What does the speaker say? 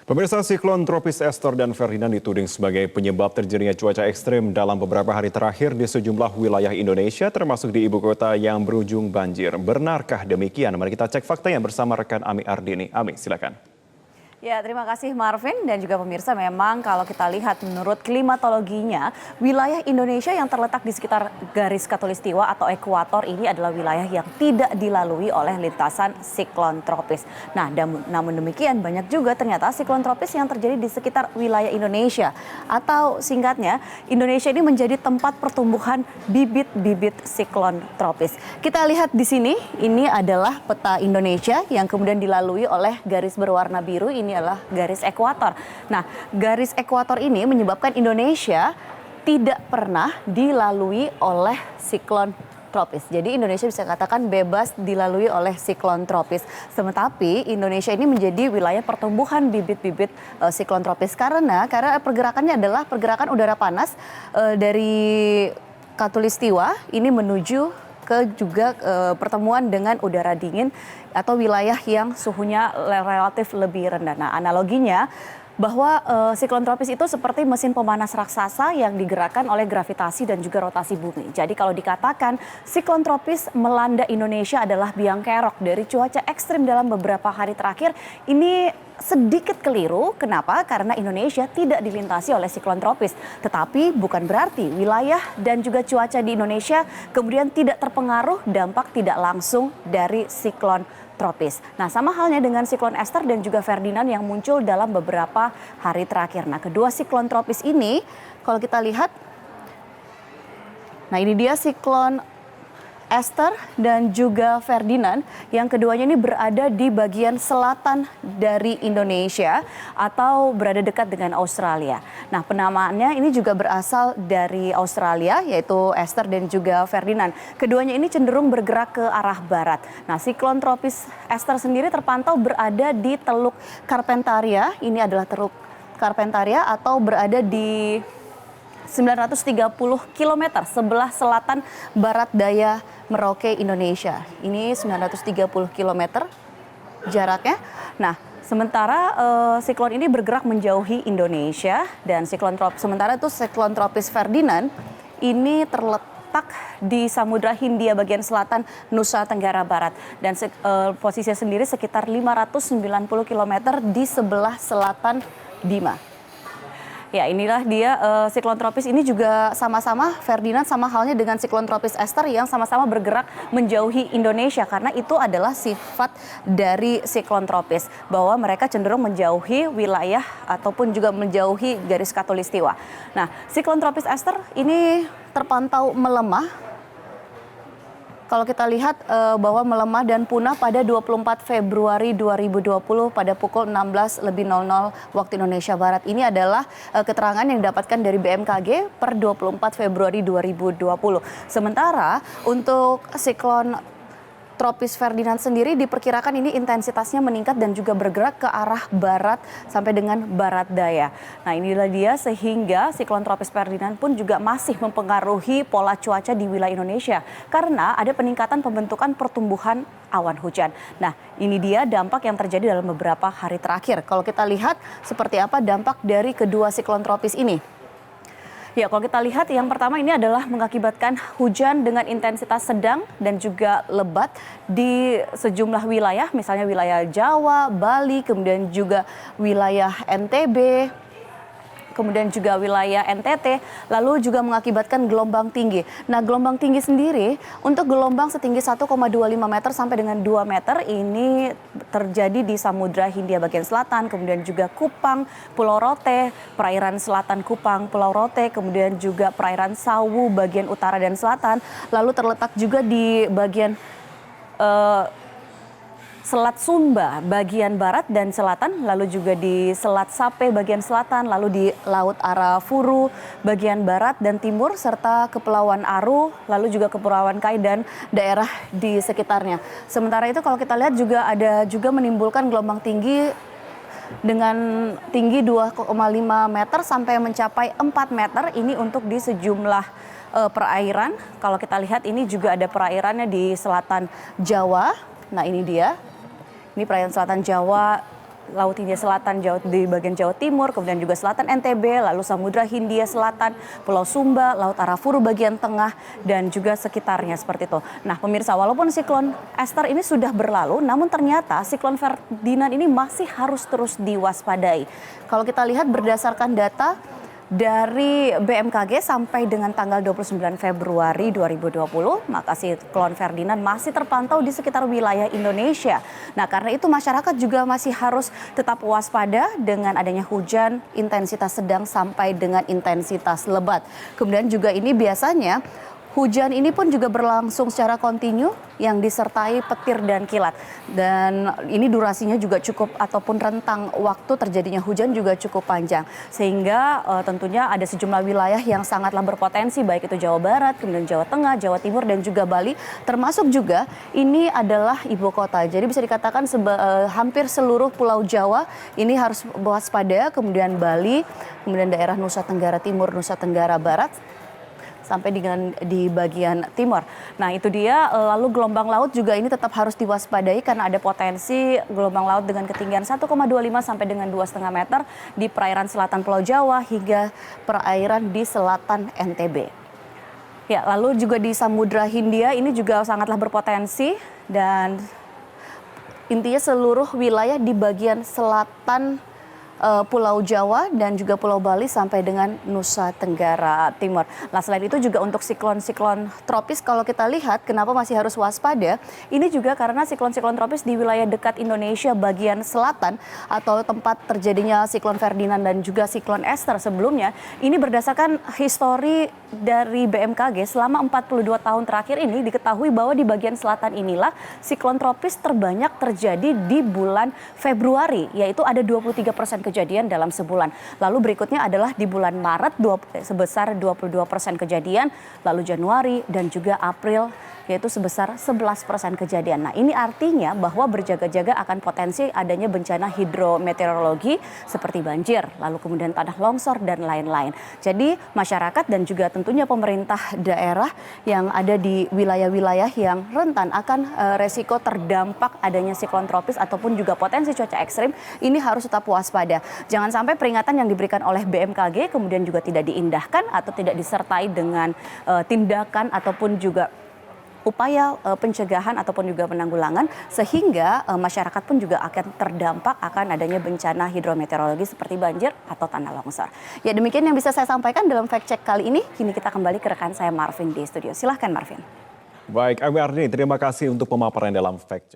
Pemirsa, siklon tropis Esther dan Ferdinand dituding sebagai penyebab terjadinya cuaca ekstrim dalam beberapa hari terakhir di sejumlah wilayah Indonesia, termasuk di ibu kota yang berujung banjir. Benarkah demikian? Mari kita cek faktanya bersama rekan Ami Ardini. Ami, silakan. Ya, terima kasih Marvin dan juga pemirsa. Memang kalau kita lihat menurut klimatologinya, wilayah Indonesia yang terletak di sekitar garis khatulistiwa atau ekuator ini adalah wilayah yang tidak dilalui oleh lintasan siklon tropis. Nah, namun demikian banyak juga ternyata siklon tropis yang terjadi di sekitar wilayah Indonesia. Atau singkatnya, Indonesia ini menjadi tempat pertumbuhan bibit-bibit siklon tropis. Kita lihat di sini, ini adalah peta Indonesia yang kemudian dilalui oleh garis berwarna biru. Ini adalah garis ekuator. Nah, garis ekuator ini menyebabkan Indonesia tidak pernah dilalui oleh siklon tropis. Jadi Indonesia bisa katakan bebas dilalui oleh siklon tropis. Sementara Indonesia ini menjadi wilayah pertumbuhan bibit-bibit siklon tropis karena pergerakannya adalah pergerakan udara panas dari khatulistiwa ini menuju ke juga pertemuan dengan udara dingin atau wilayah yang suhunya relatif lebih rendah. Nah, analoginya bahwa siklon tropis itu seperti mesin pemanas raksasa yang digerakkan oleh gravitasi dan juga rotasi bumi. Jadi kalau dikatakan siklon tropis melanda Indonesia adalah biang kerok dari cuaca ekstrim dalam beberapa hari terakhir, ini sedikit keliru. Kenapa? Karena Indonesia tidak dilintasi oleh siklon tropis. Tetapi bukan berarti wilayah dan juga cuaca di Indonesia kemudian tidak terpengaruh dampak tidak langsung dari siklon tropis. Nah, sama halnya dengan siklon Esther dan juga Ferdinand yang muncul dalam beberapa hari terakhir. Nah, kedua siklon tropis ini kalau kita lihat, nah ini dia siklon Esther dan juga Ferdinand yang keduanya ini berada di bagian selatan dari Indonesia atau berada dekat dengan Australia. Nah, penamaannya ini juga berasal dari Australia, yaitu Esther dan juga Ferdinand. Keduanya ini cenderung bergerak ke arah barat. Nah, siklon tropis Esther sendiri terpantau berada di Teluk Carpentaria. Ini adalah Teluk Carpentaria atau berada di 930 km sebelah selatan barat daya Merauke, Indonesia. Ini 930 km jaraknya. Nah, sementara siklon ini bergerak menjauhi Indonesia dan sementara itu siklon tropis Ferdinand ini terletak di Samudra Hindia bagian selatan Nusa Tenggara Barat dan posisinya sendiri sekitar 590 km di sebelah selatan Bima. Ya, inilah dia siklon tropis ini juga sama-sama Ferdinand sama halnya dengan siklon tropis Esther yang sama-sama bergerak menjauhi Indonesia karena itu adalah sifat dari siklon tropis bahwa mereka cenderung menjauhi wilayah ataupun juga menjauhi garis khatulistiwa. Nah, siklon tropis Esther ini terpantau melemah. Kalau kita lihat bahwa melemah dan punah pada 24 Februari 2020 pada pukul 16.00 waktu Indonesia Barat. Ini adalah keterangan yang didapatkan dari BMKG per 24 Februari 2020. Sementara untuk siklon tropis Ferdinand sendiri diperkirakan ini intensitasnya meningkat dan juga bergerak ke arah barat sampai dengan barat daya. Nah, inilah dia sehingga siklon tropis Ferdinand pun juga masih mempengaruhi pola cuaca di wilayah Indonesia karena ada peningkatan pembentukan pertumbuhan awan hujan. Nah, ini dia dampak yang terjadi dalam beberapa hari terakhir. Kalau kita lihat seperti apa dampak dari kedua siklon tropis ini. Ya, kalau kita lihat yang pertama ini adalah mengakibatkan hujan dengan intensitas sedang dan juga lebat di sejumlah wilayah, misalnya wilayah Jawa, Bali, kemudian juga wilayah NTB, kemudian juga wilayah NTT, lalu juga mengakibatkan gelombang tinggi. Nah, gelombang tinggi sendiri untuk gelombang setinggi 1,25 meter sampai dengan 2 meter ini terjadi di Samudra Hindia bagian selatan, kemudian juga Kupang, Pulau Rote, perairan selatan Kupang, Pulau Rote, kemudian juga perairan Sawu bagian utara dan selatan, lalu terletak juga di bagian Selat Sumba bagian barat dan selatan, lalu juga di Selat Sape bagian selatan, lalu di Laut Arafuru bagian barat dan timur, serta Kepulauan Aru, lalu juga Kepulauan Kai dan daerah di sekitarnya. Sementara itu kalau kita lihat juga ada juga menimbulkan gelombang tinggi dengan tinggi 2,5 meter sampai mencapai 4 meter ini untuk di sejumlah perairan. Kalau kita lihat ini juga ada perairannya di selatan Jawa. Nah, ini dia. Ini perairan selatan Jawa Laut Hindia Selatan di bagian Jawa Timur, kemudian juga selatan NTB, lalu Samudra Hindia Selatan, Pulau Sumba, Laut Arafuru bagian tengah, dan juga sekitarnya seperti itu. Nah pemirsa, walaupun siklon Esther ini sudah berlalu, namun ternyata siklon Ferdinand ini masih harus terus diwaspadai. Kalau kita lihat berdasarkan data dari BMKG sampai dengan tanggal 29 Februari 2020, maka siklon Ferdinand masih terpantau di sekitar wilayah Indonesia. Nah, karena itu masyarakat juga masih harus tetap waspada dengan adanya hujan intensitas sedang sampai dengan intensitas lebat. Kemudian juga ini biasanya hujan ini pun juga berlangsung secara kontinu yang disertai petir dan kilat. Dan ini durasinya juga cukup ataupun rentang waktu terjadinya hujan juga cukup panjang. Sehingga tentunya ada sejumlah wilayah yang sangatlah berpotensi, baik itu Jawa Barat, kemudian Jawa Tengah, Jawa Timur, dan juga Bali. Termasuk juga ini adalah ibu kota. Jadi bisa dikatakan hampir seluruh Pulau Jawa ini harus waspada, kemudian Bali, kemudian daerah Nusa Tenggara Timur, Nusa Tenggara Barat, sampai dengan di bagian timur. Nah itu dia, lalu gelombang laut juga ini tetap harus diwaspadai karena ada potensi gelombang laut dengan ketinggian 1,25 sampai dengan 2,5 meter di perairan selatan Pulau Jawa hingga perairan di selatan NTB. Ya, lalu juga di Samudra Hindia ini juga sangatlah berpotensi dan intinya seluruh wilayah di bagian selatan Pulau Jawa dan juga Pulau Bali sampai dengan Nusa Tenggara Timur. Nah selain itu juga untuk siklon-siklon tropis kalau kita lihat kenapa masih harus waspada, ini juga karena siklon-siklon tropis di wilayah dekat Indonesia bagian selatan atau tempat terjadinya siklon Ferdinand dan juga siklon Esther sebelumnya, ini berdasarkan histori dari BMKG selama 42 tahun terakhir ini diketahui bahwa di bagian selatan inilah siklon tropis terbanyak terjadi di bulan Februari, yaitu ada 23% kejadian dalam sebulan. Lalu berikutnya adalah di bulan Maret sebesar 22% kejadian, lalu Januari dan juga April yaitu sebesar 11% kejadian. Nah ini artinya bahwa berjaga-jaga akan potensi adanya bencana hidrometeorologi seperti banjir, lalu kemudian tanah longsor dan lain-lain. Jadi masyarakat dan juga tentunya pemerintah daerah yang ada di wilayah-wilayah yang rentan akan resiko terdampak adanya siklon tropis ataupun juga potensi cuaca ekstrim ini harus tetap waspada. Jangan sampai peringatan yang diberikan oleh BMKG kemudian juga tidak diindahkan atau tidak disertai dengan tindakan ataupun juga upaya pencegahan ataupun juga penanggulangan sehingga masyarakat pun juga akan terdampak akan adanya bencana hidrometeorologi seperti banjir atau tanah longsor. Ya demikian yang bisa saya sampaikan dalam fact check kali ini. Kini kita kembali ke rekan saya Marvin di studio. Silahkan Marvin. Baik, Ami Ardini, terima kasih untuk pemaparan dalam fact check.